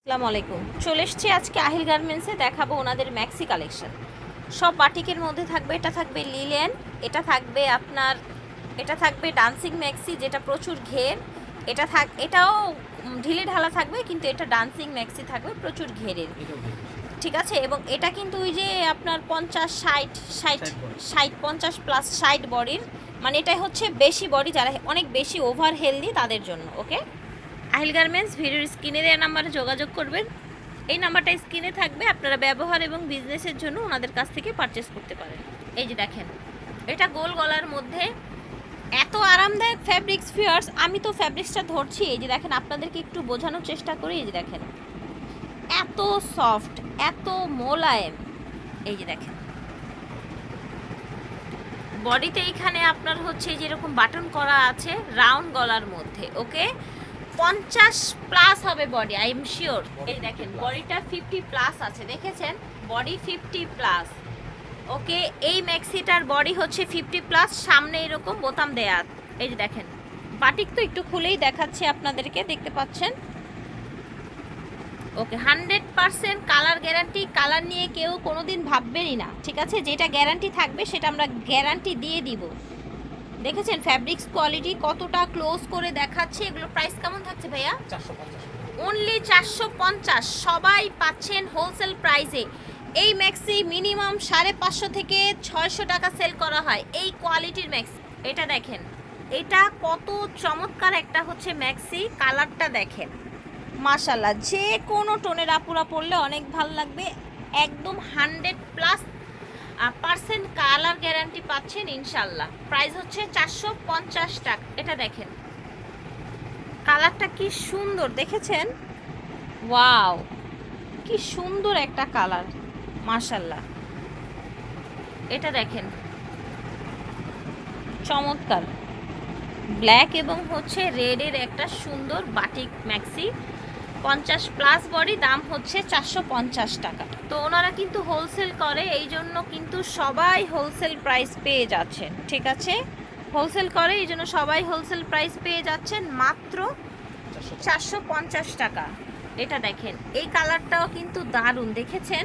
আসসালামু আলাইকুম। চলে এসেছি আজকে আহিল গার্মেন্টসে, দেখাবো ওনাদের ম্যাক্সি কালেকশন। সব বাটিকের মধ্যে থাকবে। এটা থাকবে লিলেন, এটা থাকবে ডান্সিং ম্যাক্সি যেটা প্রচুর ঘের। এটাও ঢিলে ঢালা থাকবে, কিন্তু এটা ডান্সিং ম্যাক্সি থাকবে প্রচুর ঘেরের, ঠিক আছে। এবং এটা কিন্তু ওই যে আপনার 50 60 বডির, মানে এটাই হচ্ছে বেশি বডি, যারা অনেক বেশি ওভার হেলদি তাদের জন্য। ওকে, আহিল গার্মেন্টস ভিডিওর স্ক্রিনে দেওয়া নাম্বারে যোগাযোগ করবেন। এই নাম্বারটা স্ক্রিনে থাকবে, আপনারা ব্যবহার এবং বিজনেসের জন্য ওনাদের কাছ থেকে পারচেস করতে পারেন। এই যে দেখেন, এটা গোল গলার মধ্যে, এত আরামদায়ক ফ্যাব্রিক্স ফিয়ার্স। আমি তো ফ্যাব্রিক্সটা ধরছি, এই যে দেখেন, আপনাদেরকে একটু বোঝানোর চেষ্টা করি। এই যে দেখেন, এত সফট, এত মোলায়েম। এই যে দেখেন, বডিতে এইখানে আপনার হচ্ছে যেরকম বাটন করা আছে রাউন্ড গলার মধ্যে। ওকে, 50+ হবে বডি, আই এম শিওর। এই দেখেন, বডিটা 50+ আছে, দেখেছেন, বডি 50+। ওকে, এই ম্যাক্সিটার বডি হচ্ছে 50+, সামনে এরকম বোতাম দেয়া। এই যে দেখেন, বাটিক তো একটু খুলেই দেখাচ্ছি আপনাদেরকে, দেখতে পাচ্ছেন। ওকে, 100% কালার গ্যারান্টি। কালার নিয়ে কেউ কোনোদিন ভাববেনই না, ঠিক আছে। যেটা গ্যারান্টি থাকবে সেটা আমরা গ্যারান্টি দিয়ে দিব। দেখেছেন ফ্যাব্রিক্স কোয়ালিটি কতটা ক্লোজ করে দেখাচ্ছে। এগুলো প্রাইস কেমন থাকছে ভাইয়া? 450, অনলি 450। সবাই পাচ্ছেন হোলসেল প্রাইসে। এই ম্যাক্সি মিনিমাম 550 থেকে 600 টাকা সেল করা হয়, এই কোয়ালিটির ম্যাক্সি। এটা দেখেন, এটা কত চমৎকার একটা হচ্ছে ম্যাক্সি। কালারটা দেখেন, মাশাল্লাহ, যে কোনো টোনের আপুরা পরলে অনেক ভালো লাগবে। একদম 100+ কালার গ্যারান্টি পাচ্ছেন ইনশাল্লাহ। প্রাইস হচ্ছে 450 টাকা। এটা দেখেন, কালারটা কি সুন্দর, দেখেছেন? ওয়াও, কি সুন্দর একটা কালার, মাশাল্লাহ। এটা দেখেন, চমৎকার ব্ল্যাক এবং হচ্ছে রেডের একটা সুন্দর বাটিক ম্যাক্সি। 50+ বডি, দাম হচ্ছে 450 টাকা। তো ওনারা কিন্তু হোলসেল করে, এই জন্য কিন্তু সবাই হোলসেল প্রাইস পেয়ে যাচ্ছেন, ঠিক আছে। হোলসেল করে, এই জন্য সবাই হোলসেল প্রাইস পেয়ে যাচ্ছেন মাত্র 450 টাকা। এটা দেখেন, এই কালারটাও কিন্তু দারুণ, দেখেছেন,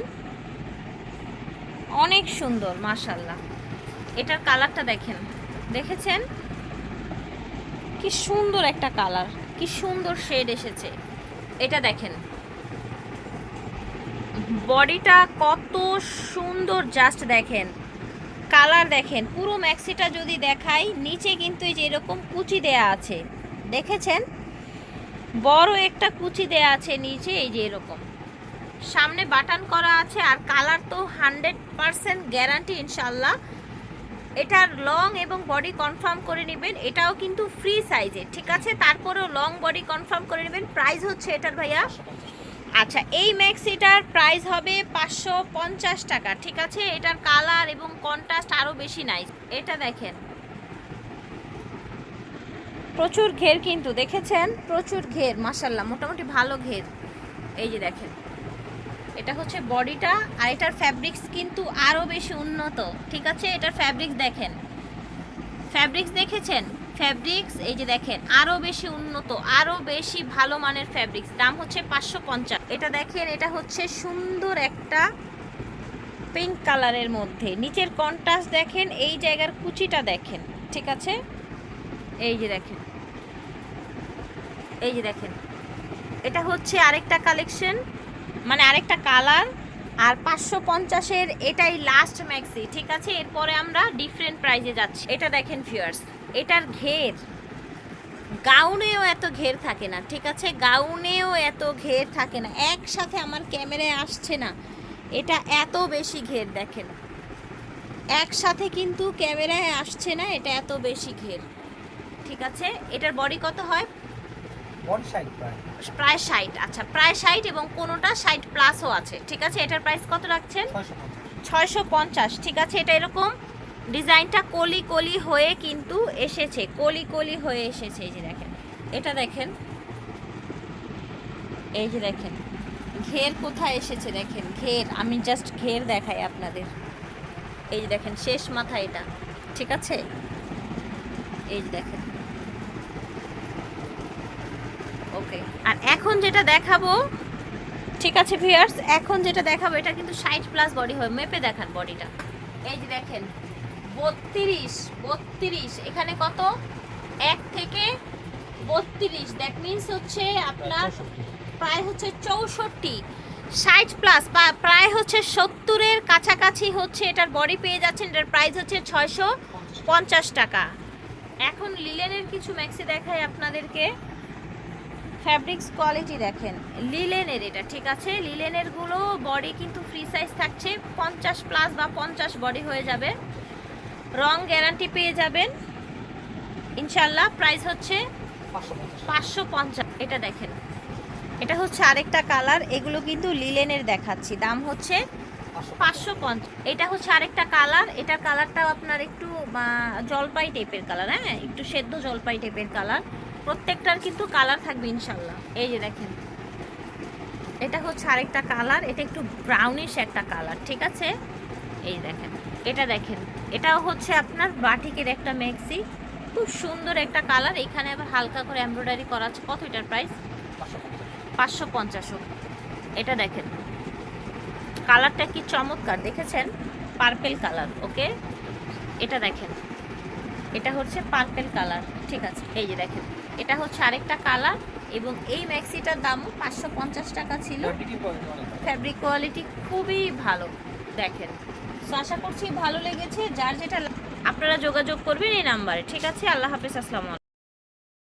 অনেক সুন্দর, মাশাল্লাহ। এটার কালারটা দেখেন, দেখেছেন কি সুন্দর একটা কালার, কি সুন্দর শেড এসেছে। এটা দেখেন, বডিটা কত সুন্দর, জাস্ট দেখেন, কালার দেখেন। পুরো ম্যাক্সিটা যদি দেখাই, নিচে কিন্তু এই যে এরকম কুচি দেয়া আছে, দেখেছেন, বড় একটা কুচি দেয়া আছে নিচে, এই যে এরকম সামনে বাটন করা আছে। আর কালার তো 100% গ্যারান্টি ইনশাল্লাহ। এটার লং এবং বডি কনফার্ম করে নেবেন, এটাও কিন্তু ফ্রি সাইজে, ঠিক আছে। তারপরেও লং বডি কনফার্ম করে নেবেন। প্রাইস হচ্ছে এটার ভাইয়া, আচ্ছা, এই ম্যাক্সিটার প্রাইস হবে 550 টাকা, ঠিক আছে। এটার কালার এবং কন্ট্রাস্ট আরও বেশি নাইস। এটা দেখেন, প্রচুর ঘের কিন্তু, দেখেছেন, প্রচুর ঘের, মাশাল্লাহ, মোটামুটি ভালো ঘের। এই যে দেখেন, এটা হচ্ছে বডিটা। আর এটার ফ্যাব্রিক্স কিন্তু আরও বেশি উন্নত, ঠিক আছে। এটার ফ্যাব্রিক্স দেখেন, ফ্যাব্রিক্স দেখেছেন, ফ্যাব্রিক্স এই যে দেখেন, আরও বেশি উন্নত, আরও বেশি ভালো মানের ফ্যাব্রিক্স। দাম হচ্ছে 550। এটা দেখেন, এটা হচ্ছে সুন্দর একটা পিঙ্ক কালারের মধ্যে, নিচের কন্ট্রাস্ট দেখেন, এই জায়গার কুচিটা দেখেন, ঠিক আছে। এই যে দেখেন, এই যে দেখেন, এটা হচ্ছে আরেকটা কালেকশন, মানে আরেকটা কালার। আর 550-এর এটাই লাস্ট ম্যাক্সি, ঠিক আছে। এরপরে আমরা ডিফারেন্ট প্রাইজে যাচ্ছি। এটা দেখেন ফিয়ার্স, এটার ঘের গাউনেও এত ঘের থাকে না, ঠিক আছে, গাউনেও এত ঘের থাকে না। একসাথে আমার ক্যামেরায় আসছে না, এটা এত বেশি ঘের দেখেন, একসাথে কিন্তু ক্যামেরায় আসছে না, এটা এত বেশি ঘের, ঠিক আছে। এটার বডি কত হয়? প্রায় 60, আচ্ছা, প্রায় 60 এবং কোনোটা 60+ও আছে, ঠিক আছে। এটার প্রাইস কত রাখছেন? 650, ঠিক আছে। এটা এরকম ডিজাইনটা কলি কলি হয়ে কিন্তু এসেছে, কলি কলি হয়ে এসেছে। এই যে দেখেন, এটা দেখেন, এই যে দেখেন ঘের কোথায় এসেছে, দেখেন ঘের, আমি জাস্ট ঘের দেখাই আপনাদের। এই যে দেখেন, শেষ মাথা এটা, ঠিক আছে। এই যে দেখেন, ওকে। আর এখন যেটা দেখাবো ঠিক আছে ভিউয়ার্স, এখন যেটা দেখাবো এটা কিন্তু 60+ বডি হয়। মেপে দেখান বডিটা। এই যে দেখেন 32 এখানে কত 1 থেকে 32, দ্যাট মিন্স হচ্ছে আপনার প্রায় হচ্ছে 64, 60+ বা প্রায় হচ্ছে 70-এর কাছাকাছি হচ্ছে এটার বডি পেয়ে যাচ্ছেন। এটার প্রাইস হচ্ছে 650 টাকা। এখন লিলেনের কিছু ম্যাক্সি দেখাই আপনাদেরকে। ফ্যাব্রিক্স কোয়ালিটি দেখেন লিলেনের, এটা ঠিক আছে। লিলেনের গুলো বডি কিন্তু ফ্রি সাইজ থাকছে, 50+ বা 50 বডি হয়ে যাবে, রং গ্যারান্টি পেয়ে যাবেন ইনশাল্লাহ। প্রাইস হচ্ছে 550। এটা দেখেন, এটা হচ্ছে আরেকটা কালার, এগুলো কিন্তু লিলেনের দেখাচ্ছি, দাম হচ্ছে 550। এটা হচ্ছে আরেকটা কালার, এটার কালারটাও আপনার একটু জলপাই টাইপের কালার, হ্যাঁ একটু সেদ্ধ জলপাই টাইপের কালার। প্রত্যেকটার কিন্তু কালার থাকবে ইনশাল্লাহ। এই যে দেখেন, এটা হচ্ছে আরেকটা কালার, এটা একটু ব্রাউনিশ একটা কালার, ঠিক আছে। এই দেখেন, এটা দেখেন, এটাও হচ্ছে আপনার বাটিকের একটা ম্যাক্সি, খুব সুন্দর একটা কালার। এখানে আবার হালকা করে এমব্রয়ডারি করা আছে। কত এটার প্রাইস? 550। এটা দেখেন কালারটা কি চমৎকার, দেখেছেন? পার্পেল কালার, ওকে। এটা দেখেন, এটা হচ্ছে পার্পেল কালার, ঠিক আছে। এই যে দেখেন, এটা হচ্ছে আরেকটা কালার, এবং এই ম্যাক্সিটার দামও 550 টাকা ছিল। ফ্যাব্রিক কোয়ালিটি খুবই ভালো দেখেন। তো আশা করছি ভালো লেগেছে। যার যেটা আপনারা যোগাযোগ করবেন এই নাম্বারে, ঠিক আছে। আল্লাহ হাফেজ, আসসালামু আলাইকুম।